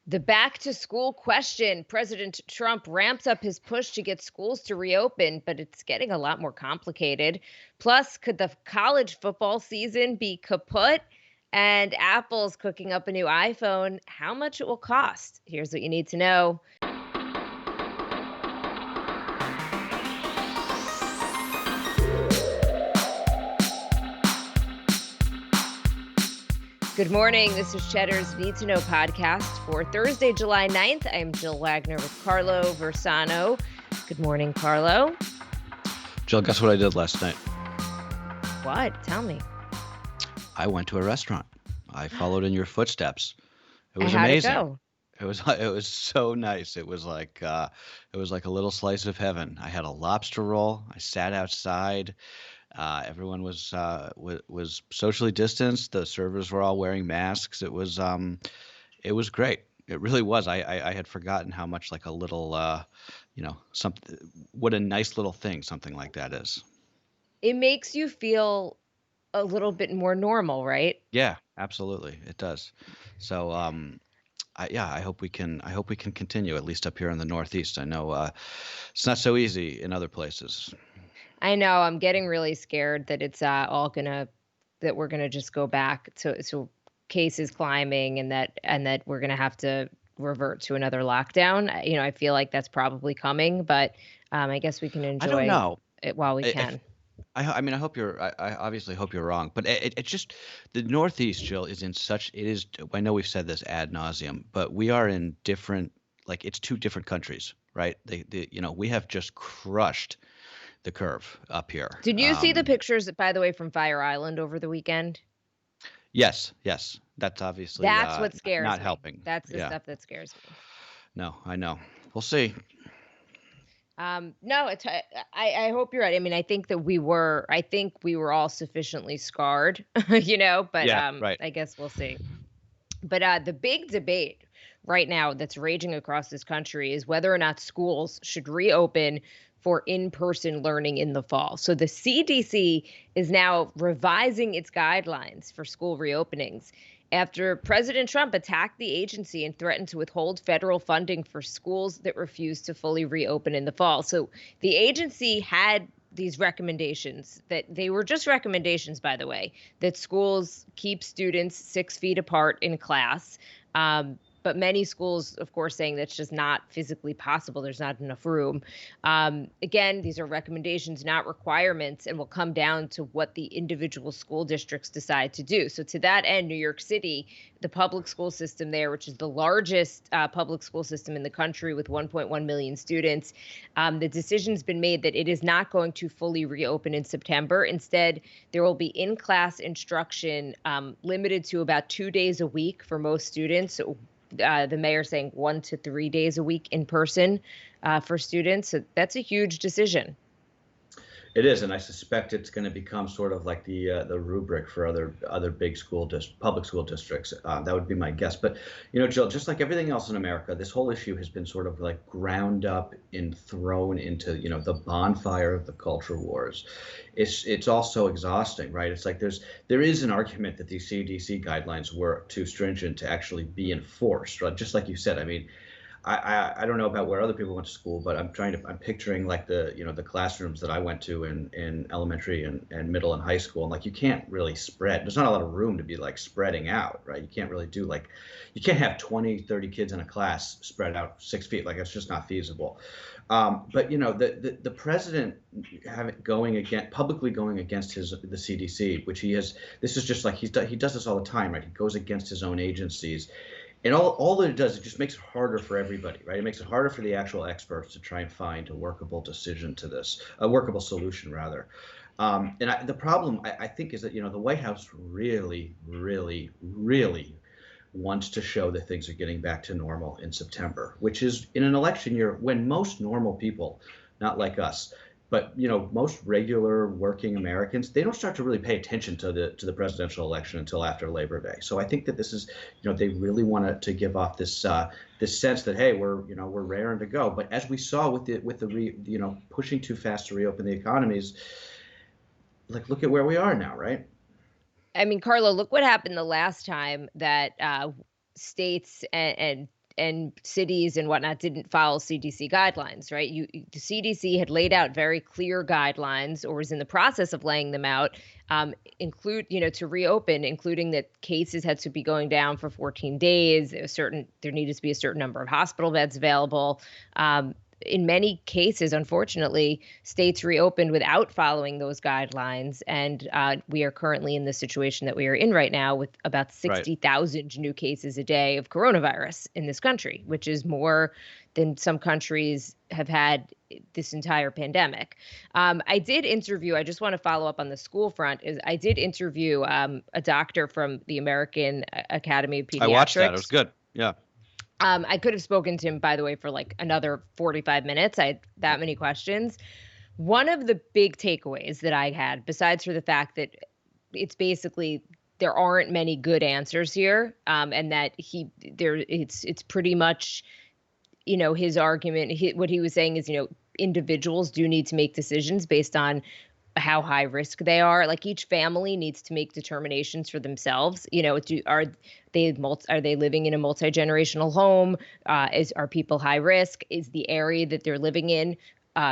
The back to school question. President Trump ramps up his push to get schools to reopen, but it's getting a lot more complicated. Plus, could the college football season be kaput? And Apple's cooking up a new iPhone. How much it will cost? Here's what you need to know. Good morning. This is Cheddar's Need2Know podcast for Thursday, July 9th. I'm Jill Wagner with Carlo Versano. Good morning, Carlo. Jill, guess what I did last night? What? Tell me. I went to a restaurant. I followed in your footsteps. It was How'd it amazing. go? It was so nice. It was like a little slice of heaven. I had a lobster roll. I sat outside. Everyone was socially distanced. The servers were all wearing masks. It was great. It really was. I had forgotten how much like a little something, what a nice little thing something like that is. It makes you feel a little bit more normal, right? Yeah, absolutely. It does. So, I hope we can continue at least up here in the Northeast. I know it's not so easy in other places. I know I'm getting really scared that it's that we're gonna just go back to cases climbing and that we're gonna have to revert to another lockdown. I feel like that's probably coming, but I guess we can I don't enjoy know. it while we If can. I mean, I obviously hope you're wrong, but it just the Northeast, Jill, is in such it is. I know we've said this ad nauseum, but we are in different, like it's two different countries, right? We have just crushed the curve up here. Did you see the pictures, by the way, from Fire Island over the weekend? Yes, yes, that's obviously That's what scares not me. helping. That's the Yeah, stuff that scares me. no, I know. We'll see. No, I hope you're right. I mean, I think we were all sufficiently scarred, but Yeah, right. I guess we'll see. But the big debate right now that's raging across this country is whether or not schools should reopen for in-person learning in the fall. So the CDC is now revising its guidelines for school reopenings after President Trump attacked the agency and threatened to withhold federal funding for schools that refuse to fully reopen in the fall. So the agency had these recommendations that they were just recommendations, by the way, that schools keep students 6 feet apart in class. But many schools, of course, saying that's just not physically possible. There's not enough room. Again, these are recommendations, not requirements, and will come down to what the individual school districts decide to do. So, to that end, New York City, the public school system there, which is the largest public school system in the country with 1.1 million students, the decision's been made that it is not going to fully reopen in September. Instead, there will be in class instruction limited to about 2 days a week for most students. So, the mayor saying 1 to 3 days a week in person for students. So that's a huge decision. It is, and I suspect it's going to become sort of like the rubric for other big public school districts. That would be my guess. But Jill, just like everything else in America, this whole issue has been sort of like ground up and thrown into the bonfire of the culture wars. It's also exhausting, right? It's like there is an argument that these CDC guidelines were too stringent to actually be enforced, right? Just like you said, I mean. I don't know about where other people went to school, but I'm picturing like the classrooms that I went to in elementary and middle and high school. And like you can't really spread. There's not a lot of room to be like spreading out, right? You can't really do like you can't have 20, 30 kids in a class spread out 6 feet. Like it's just not feasible. But the president publicly going against the CDC, which he has. This is just like he does this all the time, right? He goes against his own agencies. And all that it does, it just makes it harder for everybody, right? It makes it harder for the actual experts to try and find a workable solution rather. The problem I think is that the White House really, really, really wants to show that things are getting back to normal in September, which is in an election year when most normal people, not like us, but most regular working Americans, they don't start to really pay attention to the presidential election until after Labor Day. So I think that this is, they really want to give off this sense that, hey, we're raring to go. But as we saw with the pushing too fast to reopen the economies, like look at where we are now, right? I mean, Carlo, look what happened the last time that states and and cities and whatnot didn't follow CDC guidelines, right? The CDC had laid out very clear guidelines, or was in the process of laying them out, include, to reopen, including that cases had to be going down for 14 days. There needed to be a certain number of hospital beds available. In many cases, unfortunately, states reopened without following those guidelines. And we are currently in the situation that we are in right now with about 60,000 new cases a day of coronavirus in this country, which is more than some countries have had this entire pandemic. I just want to follow up on the school front, I did interview a doctor from the American Academy of Pediatrics. I watched that. It was good. Yeah. I could have spoken to him, by the way, for like another 45 minutes. I had that many questions. One of the big takeaways that I had, besides for the fact that it's basically there aren't many good answers here, and that it's pretty much, his argument. What he was saying is, individuals do need to make decisions based on how high risk they are. Like each family needs to make determinations for themselves. Are they living in a multi-generational home? Are people high risk? Is the area that they're living in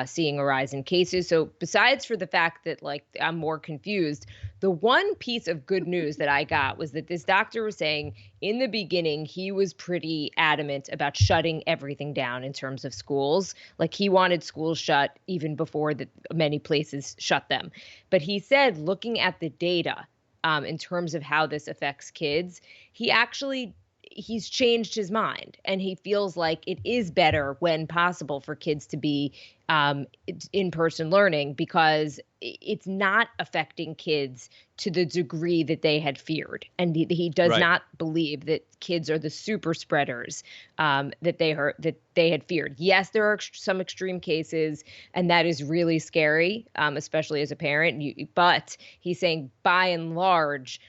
seeing a rise in cases? So besides for the fact that I'm more confused, the one piece of good news that I got was that this doctor was saying in the beginning he was pretty adamant about shutting everything down in terms of schools. Like he wanted schools shut even before many places shut them. But he said, looking at the data in terms of how this affects kids, he's changed his mind, and he feels like it is better when possible for kids to be in-person learning, because it's not affecting kids to the degree that they had feared. And he does not believe that kids are the super spreaders that they had feared. Yes, there are some extreme cases, and that is really scary, especially as a parent. But he's saying by and large,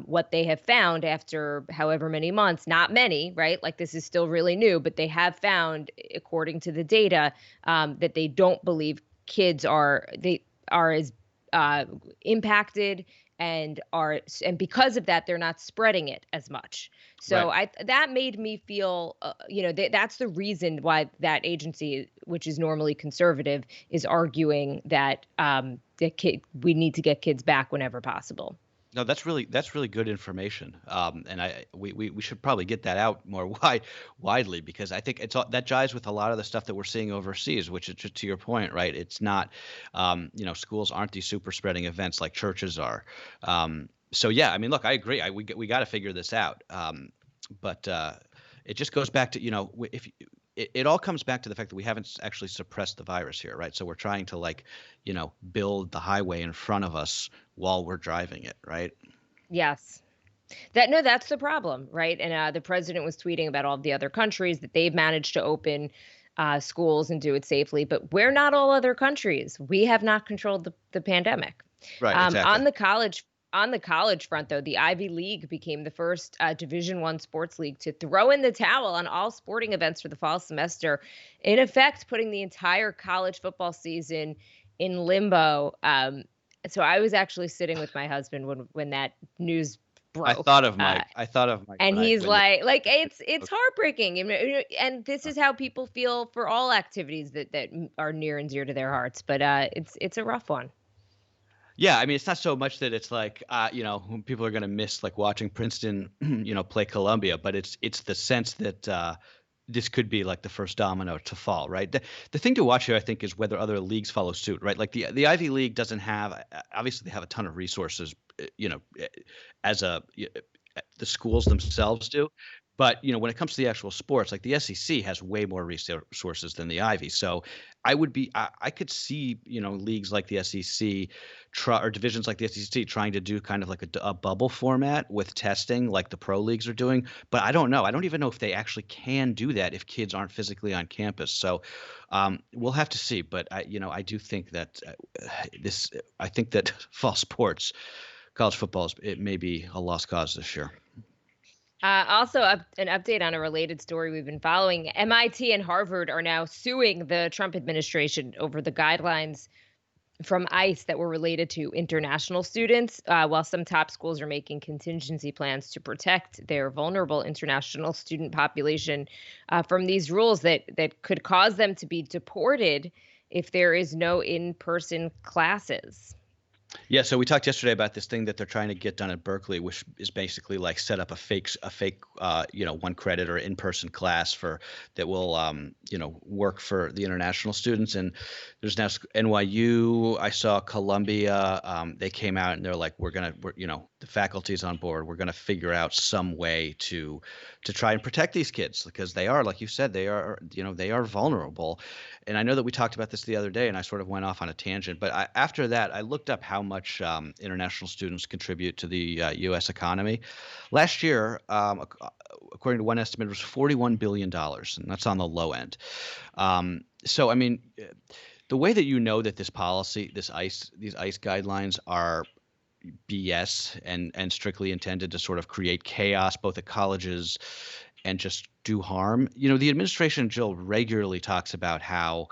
what they have found after however many months, not many, right? Like this is still really new, but they have found, according to the data, that they don't believe kids are as impacted, and because of that, they're not spreading it as much. So that made me feel, that's the reason why that agency, which is normally conservative, is arguing that we need to get kids back whenever possible. No, that's really good information, and we should probably get that out more widely, because I think that jives with a lot of the stuff that we're seeing overseas, which is, to your point, right? It's not, schools aren't these super spreading events like churches are. So yeah, I mean, look, I agree. We got to figure this out, but it just goes back to it all comes back to the fact that we haven't actually suppressed the virus here, right? So we're trying to build the highway in front of us while we're driving it, right? Yes. That's the problem, right? And the president was tweeting about all the other countries that they've managed to open schools and do it safely, but we're not all other countries. We have not controlled the pandemic. Right, exactly. On the college front, though, the Ivy League became the first Division I sports league to throw in the towel on all sporting events for the fall semester, in effect putting the entire college football season in limbo. So I was actually sitting with my husband when that news broke. I thought of Mike. And he's like it's heartbreaking. And this is how people feel for all activities that are near and dear to their hearts. But it's a rough one. Yeah, I mean, it's not so much that it's like, people are going to miss watching Princeton, play Columbia, but it's the sense that this could be like the first domino to fall, right? The thing to watch here, I think, is whether other leagues follow suit, right? Like the Ivy League doesn't have, obviously, they have a ton of resources, as the schools themselves do. But when it comes to the actual sports, like the SEC has way more resources than the Ivy. So I could see leagues like the SEC or divisions like the SEC trying to do kind of like a bubble format with testing, like the pro leagues are doing. But I don't know. I don't even know if they actually can do that if kids aren't physically on campus. So we'll have to see. But I do think that I think that fall sports, college football, it may be a lost cause this year. Also, an update on a related story we've been following. MIT and Harvard are now suing the Trump administration over the guidelines from ICE that were related to international students, while some top schools are making contingency plans to protect their vulnerable international student population from these rules that could cause them to be deported if there is no in-person classes. Yeah, so we talked yesterday about this thing that they're trying to get done at Berkeley, which is basically like set up a fake, one credit or in-person class for that will, work for the international students. And there's now NYU. I saw Columbia. They came out and they're like, the faculty's on board. We're gonna figure out some way to try and protect these kids because they are, like you said, they are vulnerable. And I know that we talked about this the other day, and I sort of went off on a tangent. But after that, I looked up how much international students contribute to the U.S. economy. Last year, according to one estimate, it was $41 billion, and that's on the low end. So, I mean, the way that you know that this policy, these ICE guidelines are BS and strictly intended to sort of create chaos, both at colleges and just do harm. The administration, Jill, regularly talks about how,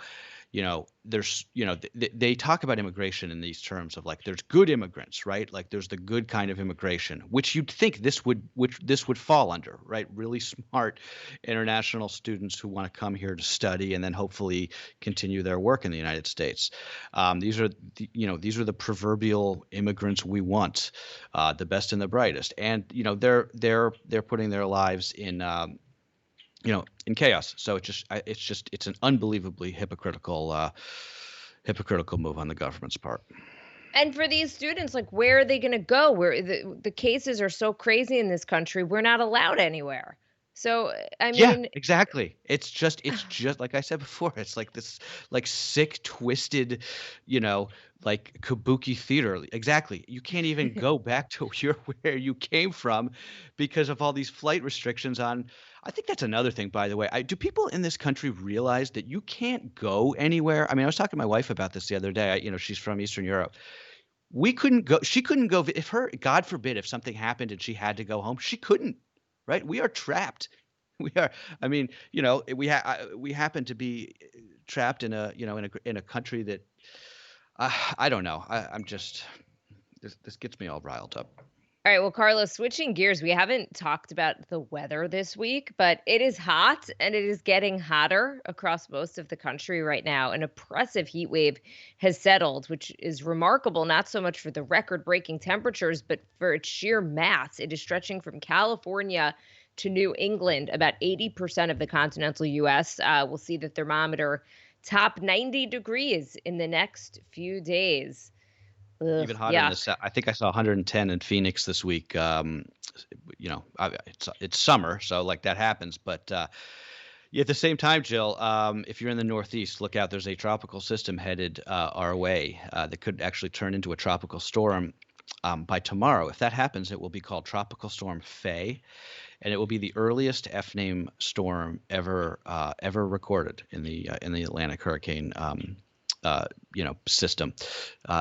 they talk about immigration in these terms of like there's good immigrants, right? Like there's the good kind of immigration, which you'd think this would fall under, right? Really smart international students who want to come here to study and then hopefully continue their work in the United States. These are the proverbial immigrants we want, the best and the brightest, and they're putting their lives in chaos. So it's an unbelievably hypocritical move on the government's part. And for these students, like, where are they going to go? Where the cases are so crazy in this country, we're not allowed anywhere. So, I mean, exactly. It's just like I said before, it's like this like sick, twisted, like kabuki theater. Exactly. You can't even go back to where you came from because of all these flight restrictions on. I think that's another thing, by the way. Do people in this country realize that you can't go anywhere? I mean, I was talking to my wife about this the other day. She's from Eastern Europe. We couldn't go. She couldn't go if God forbid, if something happened and she had to go home, she couldn't. Right? We are trapped. We are. I mean, we happen to be trapped in a country that I don't know. I'm just this gets me all riled up. All right, well, Carlos, switching gears, we haven't talked about the weather this week, but it is hot and it is getting hotter across most of the country right now. An oppressive heat wave has settled, which is remarkable, not so much for the record-breaking temperatures, but for its sheer mass. It is stretching from California to New England, about 80% of the continental U.S. We'll see the thermometer top 90 degrees in the next few days. Ugh, even hotter in the south. I think I saw 110 in Phoenix this week. It's summer, so like that happens. But at the same time, Jill, if you're in the Northeast, look out. There's a tropical system headed our way that could actually turn into a tropical storm by tomorrow. If that happens, it will be called Tropical Storm Faye, and it will be the earliest F-name storm ever recorded in the Atlantic hurricane system.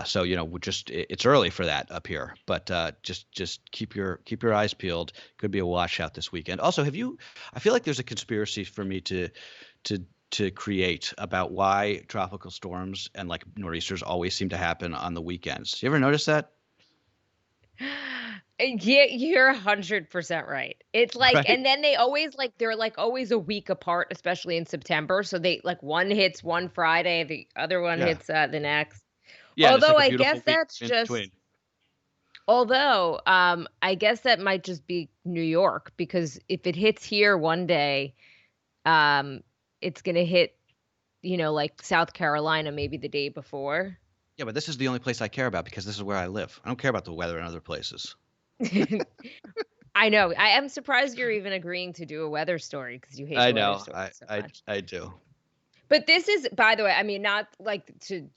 So it's early for that up here, but just keep your eyes peeled. Could be a washout this weekend. Also, I feel like there's a conspiracy for me to create about why tropical storms and like nor'easters always seem to happen on the weekends. You ever notice that? Yeah, you're 100% right. It's like, Right? and then they're like always a week apart, especially in September. So they like one hits one Friday, the other one hits the next. Yeah, Although like I guess that's just, I guess that might just be New York, because if it hits here one day, it's gonna hit, like South Carolina maybe the day before. Yeah, but this is the only place I care about because this is where I live. I don't care about the weather in other places. I know. I am surprised you're even agreeing to do a weather story because you hate the weather story so much. I do. But this is, by the way, I mean, not like to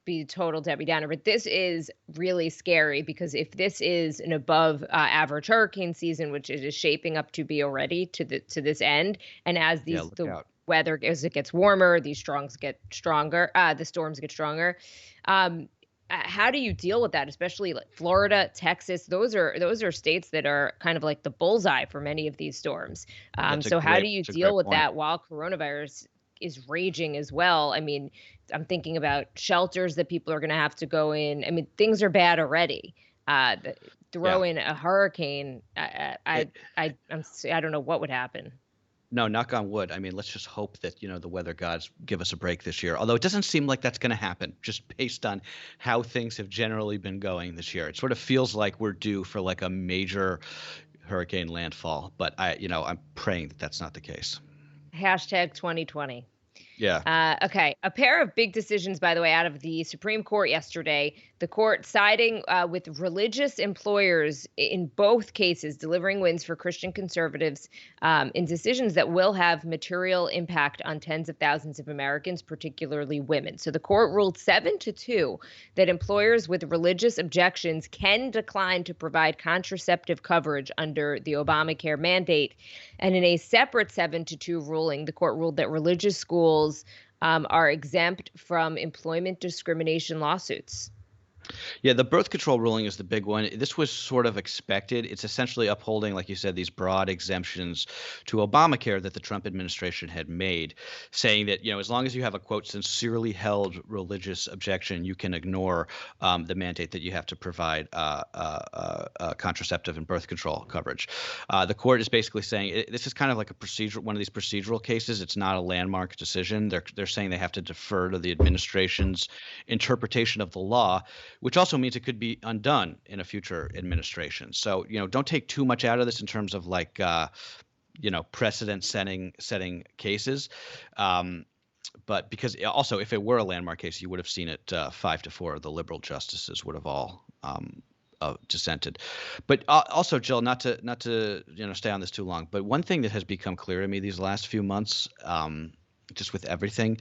be total Debbie Downer, but this is really scary because if this is an above average hurricane season, which it is shaping up to be already to this end, and as the weather, as it gets warmer, these storms get stronger. How do you deal with that, especially like Florida, Texas? Those are states that are kind of like the bullseye for many of these storms. So how do you deal with that while coronavirus is raging as well. I mean, I'm thinking about shelters that people are going to have to go in. I mean, things are bad already. Throw Yeah. in a hurricane. It, I don't know what would happen. no, knock on wood. I mean, let's just hope that, the weather gods give us a break this year. Although it doesn't seem like that's going to happen, just based on how things have generally been going this year. It sort of feels like we're due for like a major hurricane landfall, but I'm praying that that's not the case. Hashtag 2020. Yeah. Okay. A pair of big decisions, by the way, out of the Supreme Court yesterday. The court siding with religious employers in both cases, delivering wins for Christian conservatives in decisions that will have material impact on tens of thousands of Americans, particularly women. So the court ruled 7-2 that employers with religious objections can decline to provide contraceptive coverage under the Obamacare mandate. And in a separate 7-2 ruling, the court ruled that religious schools are exempt from employment discrimination lawsuits. Yeah, the birth control ruling is the big one. This was sort of expected. It's essentially upholding, like you said, these broad exemptions to Obamacare that the Trump administration had made, saying that, as long as you have a, quote, sincerely held religious objection, you can ignore the mandate that you have to provide contraceptive and birth control coverage. The court is basically saying this is kind of like one of these procedural cases. It's not a landmark decision. They're saying they have to defer to the administration's interpretation of the law, which also means it could be undone in a future administration. So, don't take too much out of this in terms of like, precedent setting cases. But because also, if it were a landmark case, you would have seen it 5-4. The liberal justices would have all dissented. But also, Jill, not to stay on this too long, but one thing that has become clear to me these last few months, just with everything,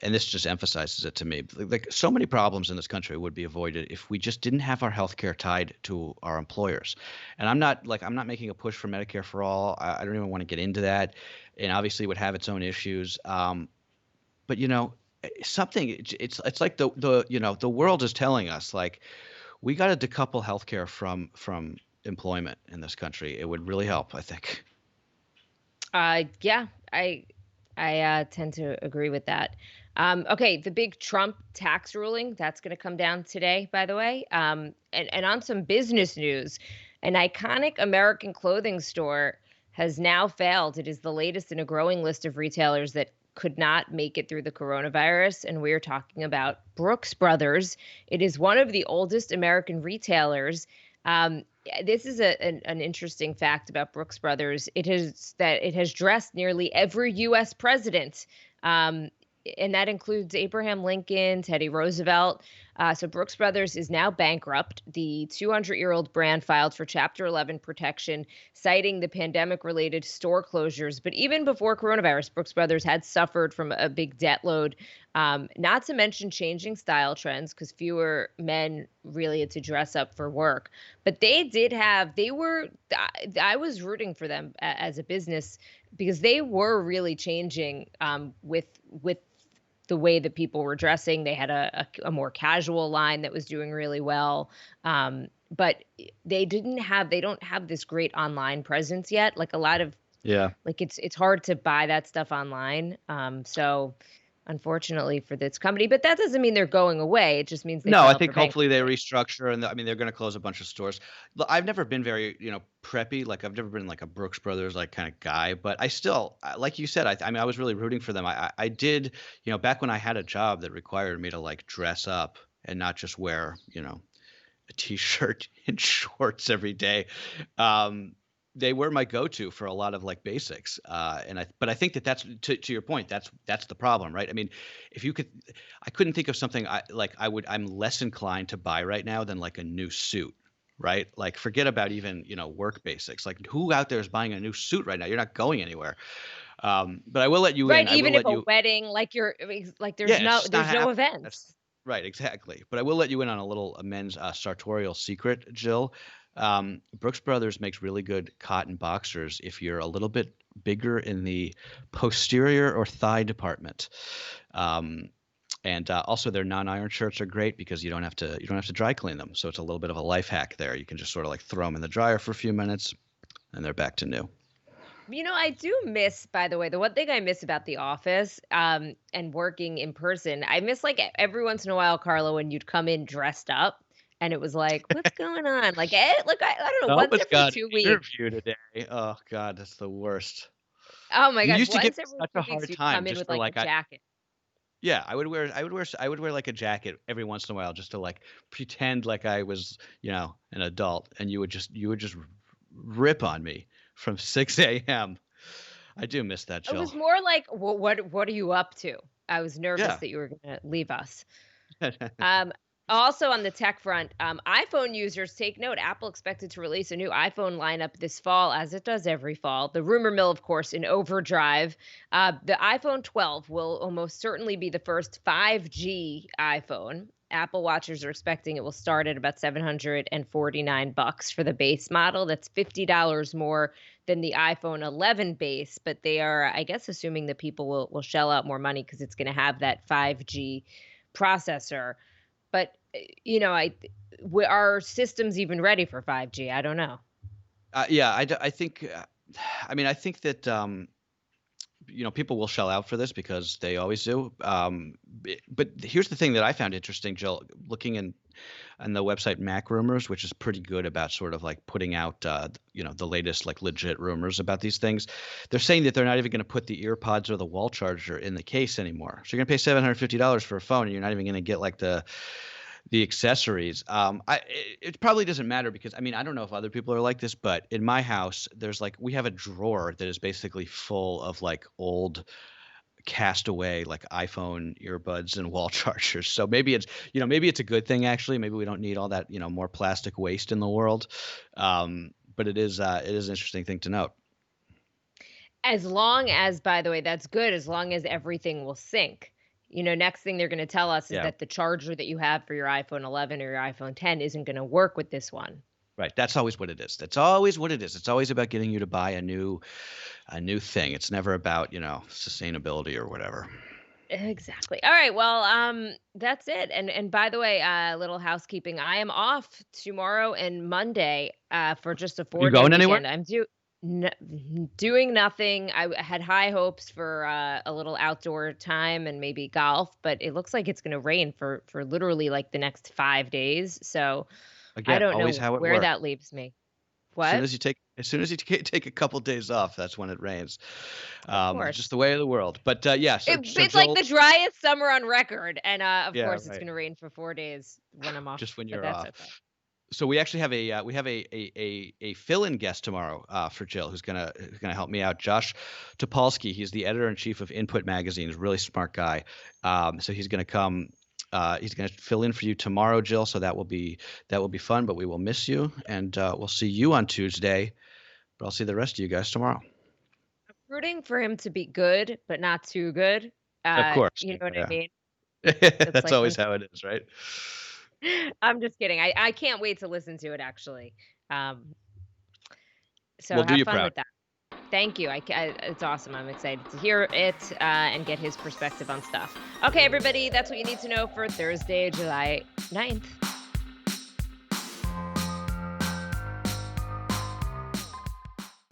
and this just emphasizes it to me, like so many problems in this country would be avoided if we just didn't have our healthcare tied to our employers. And I'm not making a push for Medicare for all. I don't even want to get into that. And obviously it would have its own issues. But something, it's like the world is telling us, like, we got to decouple healthcare from employment in this country. It would really help, I think. Yeah, I tend to agree with that. Okay, the big Trump tax ruling, that's going to come down today, by the way. And on some business news, an iconic American clothing store has now failed. It is the latest in a growing list of retailers that could not make it through the coronavirus. And we're talking about Brooks Brothers. It is one of the oldest American retailers. This is an interesting fact about Brooks Brothers. It has dressed nearly every U.S. president, and that includes Abraham Lincoln, Teddy Roosevelt. So Brooks Brothers is now bankrupt. The 200-year-old brand filed for Chapter 11 protection, citing the pandemic-related store closures. But even before coronavirus, Brooks Brothers had suffered from a big debt load, not to mention changing style trends, because fewer men really had to dress up for work. But I was rooting for them as a business, because they were really changing with the way that people were dressing. They had a more casual line that was doing really well. But they don't have this great online presence yet. Like a lot of, like it's hard to buy that stuff online. So unfortunately for this company, but that doesn't mean they're going away. It just means they No, I filed think for hopefully they bankruptcy. restructure, and they're going to close a bunch of stores. Look, I've never been very, preppy. Like I've never been like a Brooks Brothers like kind of guy, but I still, like you said, I mean, I was really rooting for them. I did, back when I had a job that required me to like dress up and not just wear, a t-shirt and shorts every day. They were my go-to for a lot of like basics. But I think that's to your point, that's the problem, right? I mean, I couldn't think of something I'm less inclined to buy right now than like a new suit, right? Like forget about even, work basics. Like who out there is buying a new suit right now? You're not going anywhere. But I will let you in. Right. I will Even if let a you. wedding, like Yeah, it's just not there's no happening. That's events. right, exactly. But I will let you in on a little men's sartorial secret, Jill. Brooks Brothers makes really good cotton boxers if you're a little bit bigger in the posterior or thigh department. And also their non-iron shirts are great because you don't have to dry clean them. So it's a little bit of a life hack there. You can just sort of like throw them in the dryer for a few minutes and they're back to new. I do miss, by the way, the one thing I miss about the office, and working in person, I miss like every once in a while, Carlo, when you'd come in dressed up and it was like, what's going on? Like, look, I don't know, once Almost every got an 2 weeks. interview today. Oh God, that's the worst. Oh my You gosh, used to give once me every such a 2 weeks hard you'd time come in just with for like a like jacket. yeah, I would wear like a jacket every once in a while just to like pretend like I was, an adult, and you would just rip on me from 6 a.m. I do miss that, It Jill. was more like, what are you up to? I was nervous Yeah. that you were gonna leave us. Um, Also on the tech front, iPhone users take note. Apple expected to release a new iPhone lineup this fall, as it does every fall. The rumor mill, of course, in overdrive. The iPhone 12 will almost certainly be the first 5G iPhone. Apple watchers are expecting it will start at about $749 for the base model. That's $50 more than the iPhone 11 base, but they are, I guess, assuming that people will shell out more money because it's going to have that 5G processor. But, are systems even ready for 5G? I don't know. Yeah, I think, I mean, I think that people will shell out for this because they always do. But here's the thing that I found interesting, Jill, looking in on the website Mac Rumors, which is pretty good about sort of like putting out, the latest like legit rumors about these things. They're saying that they're not even going to put the ear pods or the wall charger in the case anymore. So you're going to pay $750 for a phone, and you're not even going to get like the accessories. It probably doesn't matter because I mean I don't know if other people are like this, but in my house there's like we have a drawer that is basically full of like old castaway like iPhone earbuds and wall chargers. So maybe it's a good thing actually. Maybe we don't need all that more plastic waste in the world. But it is an interesting thing to note. As long as, by the way, that's good, as long as everything will sync. Next thing they're going to tell us is Yeah. that the charger that you have for your iPhone 11 or your iPhone 10 isn't going to work with this one. Right. That's always what it is. That's always what it is. It's always about getting you to buy a new thing. It's never about, sustainability or whatever. Exactly. All right. Well, that's it. And by the way, little housekeeping. I am off tomorrow and Monday for just a You 4-day going anywhere? weekend. Doing nothing. I had high hopes for a little outdoor time and maybe golf, but it looks like it's going to rain for literally like the next 5 days. So I Again, don't always know how it where works. that leaves me. As soon What? as you take as soon as you take a couple days off, that's when it rains. Of Just course. the way of the world. But yeah, so It's like Joel, the driest summer on record, and of yeah, course it's right. going to rain for 4 days when I'm off, Just when but you're that's off. okay. So we actually have a fill-in guest tomorrow for Jill, who's gonna help me out. Josh Topolsky, he's the editor in chief of Input Magazine. He's a really smart guy. So he's gonna come. He's gonna fill in for you tomorrow, Jill. So that will be fun. But we will miss you, and we'll see you on Tuesday. But I'll see the rest of you guys tomorrow. Rooting for him to be good, but not too good. Of course. You know what I Yeah. mean? It's That's like always when how it is, right? I'm just kidding. I can't wait to listen to it actually. Um, so We'll do have you fun proud. with that. Thank you. It's awesome. I'm excited to hear it and get his perspective on stuff. Okay, everybody, that's what you need to know for Thursday, July 9th.